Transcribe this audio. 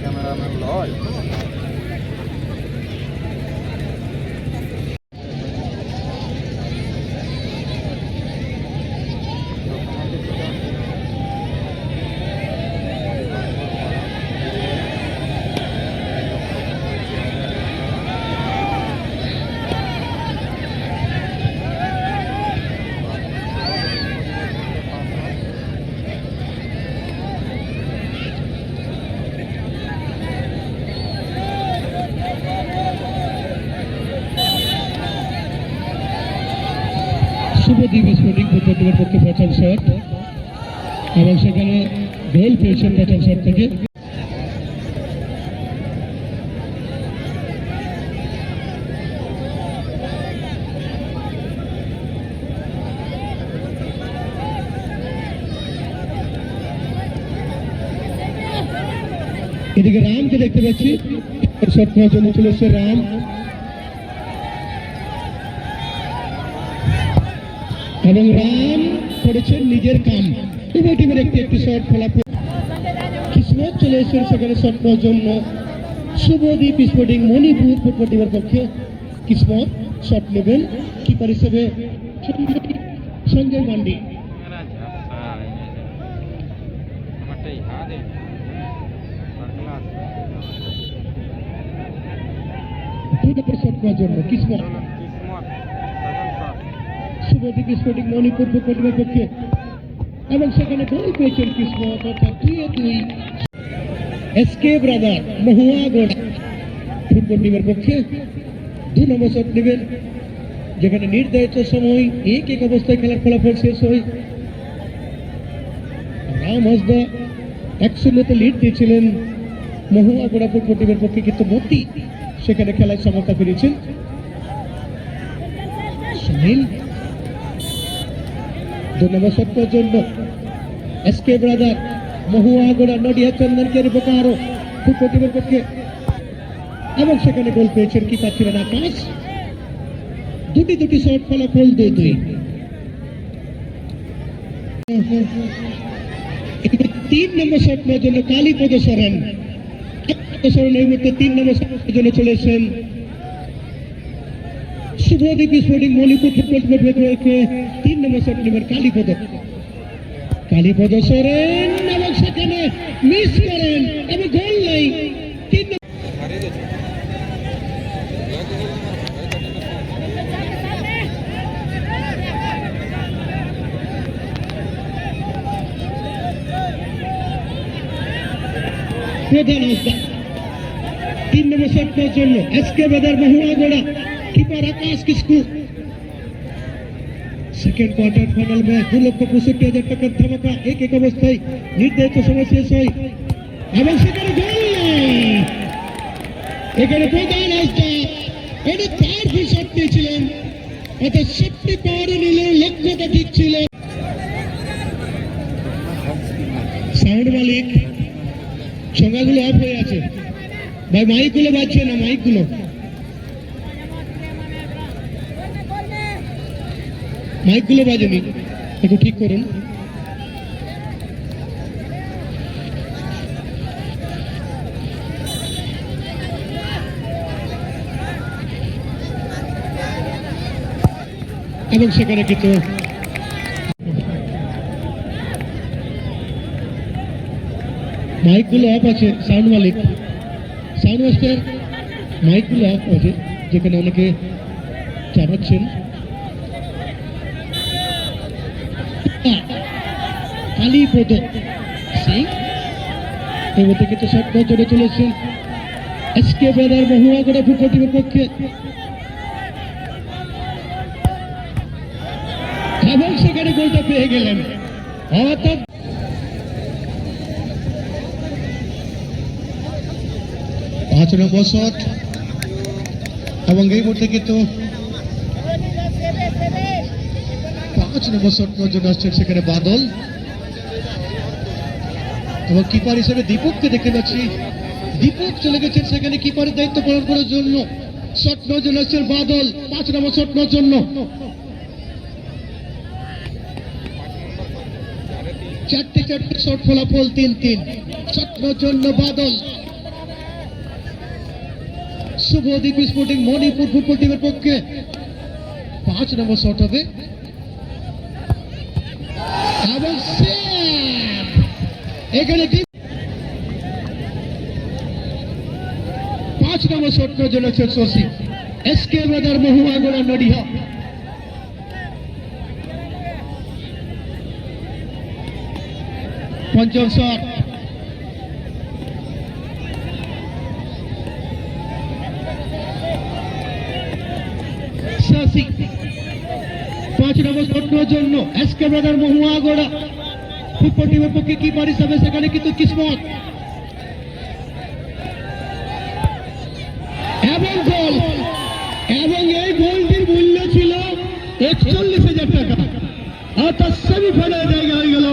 Cameraman লয় Subhadip sporting football পক্ষে প্রথম শট এবং সেখানে গোল পেয়েছেন প্রথম শট থেকে। এদিকে রামকে দেখতে পাচ্ছি, শট নেওয়ার জন্য চলে এসছে রাম এবং রাম করেছেন নিজের কাম। উভয় টিমের একটি শট ফলাফল কিসমত চলে এসেছেন সেখানে শট নেওয়ার জন্য শুভদীপ স্পোর্টিং মণিপুর ফুটবল টিমের পক্ষে। কিসমত শট নেবেন কিপার হিসেবে সঞ্জয় মান্ডি। শট নেওয়ার জন্য কিসমত শুভদীপ স্পোর্টিং মণিপুর ফুটবল টিমের পক্ষে এবং সেখানে গোল পেয়েছেন কিসমত, অর্থাৎ 2-2। এসকে ব্রাদার মহুয়াগড় ফুটবল টিমের পক্ষে 2 নম্বর শট নেবেন, যেখানে নির্ধারিত সময় 1-1 অবস্থায় খেলার ফলাফল শেষ হয়। রাম হাসদা 1-0 লিড দিয়েছিলেন মহুয়াগড়া ফুটবল টিমের পক্ষে, কিন্তু মতি সেখানে খেলায় সমতা পেরেছেন। সুনীল 2 নম্বর শটের জন্য এসকে ব্রাদার মহুয়াগড়া নডিয়া চন্দনকের বোকারো ফুটবল টিমের পক্ষে এবং সেখানে গোল পেয়েছেন কিপার ছিলেন আকাশ। দুটি শট ফলাফল 2-2। 3 নম্বর শট নেওয়ার জন্য কালীপদ সরেন এই মুহূর্তে 3 নম্বর শটের জন্য চলেছেন শুভদীপ স্পোর্টিং মণিপুর ফুটবল টিমের পক্ষে। 3 নম্বর শট নেবেন কালীপদ সরেন এবং সেখানে মিস করেন এবং গোল নাই। 3 নম্বর শটের জন্য SK brother Mahuagarha keeper Akash Kisku. Second quarter final match 2,65,000 টাকার ধামাকা 1-1 অবস্থায় নির্ধারিত সময় শেষ হয় এবং সেখানে গোল নাই। এখানে প্রধান হাসদা এটা পাওয়ারফুল শট নিয়েছিলেন, অর্থাৎ শটটি পাওয়ারে নিলেও লক্ষ্যটা ঠিক ছিল। সাউন্ড মালিক সংজ্ঞাগুলো অফ হয়ে আছে ভাই, মাইকগুলো বাজছে না, মাইকগুলো বাজেনি, একটু ঠিক করুন। এবং সেখানে কিন্তু মাইকগুলো অফ আছে, সাউন্ড মালিক সাউন্ড মাস্টার মাইকগুলো অফ আছে, যেখানে অনেকে চাপাচ্ছেন। কালীপদ সিং এই মধ্যে কিন্তু শট চলে চলেছেন এসকে ব্রাদার মহুয়াগড়া ফুটবল টিমের পক্ষে এবং সেখানে গোলটা পেয়ে গেলেন, অর্থাৎ 5 নম্বর শট এবং এই মুহূর্তে কিন্তু 5 নম্বর শট জন্য আসছেন সেখানে বাদল এবং কিপার হিসেবে দীপককে দেখতে পাচ্ছি। দীপক চলে গেছেন সেখানে কিপারের দায়িত্ব পালন করার জন্য। শট নেওয়ার জন্য আসছেন বাদল 5 নম্বর শট নেওয়ার জন্য। চারটে শট ফলাফল 3-3। শটের জন্য বাদল। শুভদীপ স্পোর্টিং মণিপুর ফুটবল টিমের পক্ষে 5 নম্বর শট হবে এবং এখানে 5 নম্বর শটের জন্য শশী। এসকে ব্রাদার মহুয়াগড়া নডিহা। পঞ্চম শট শশী। 5 নম্বর শটের জন্য এসকে ব্রাদার মহুয়াগড়া ফুটবল টিমের পক্ষে কিপার হিসাবে সেখানে কিন্তু কিসমত এবং গোল। এবং এই গোলটির মূল্য ছিল 41,000 টাকা, অর্থাৎ সেমিফাইনালে জায়গা হয়ে গেল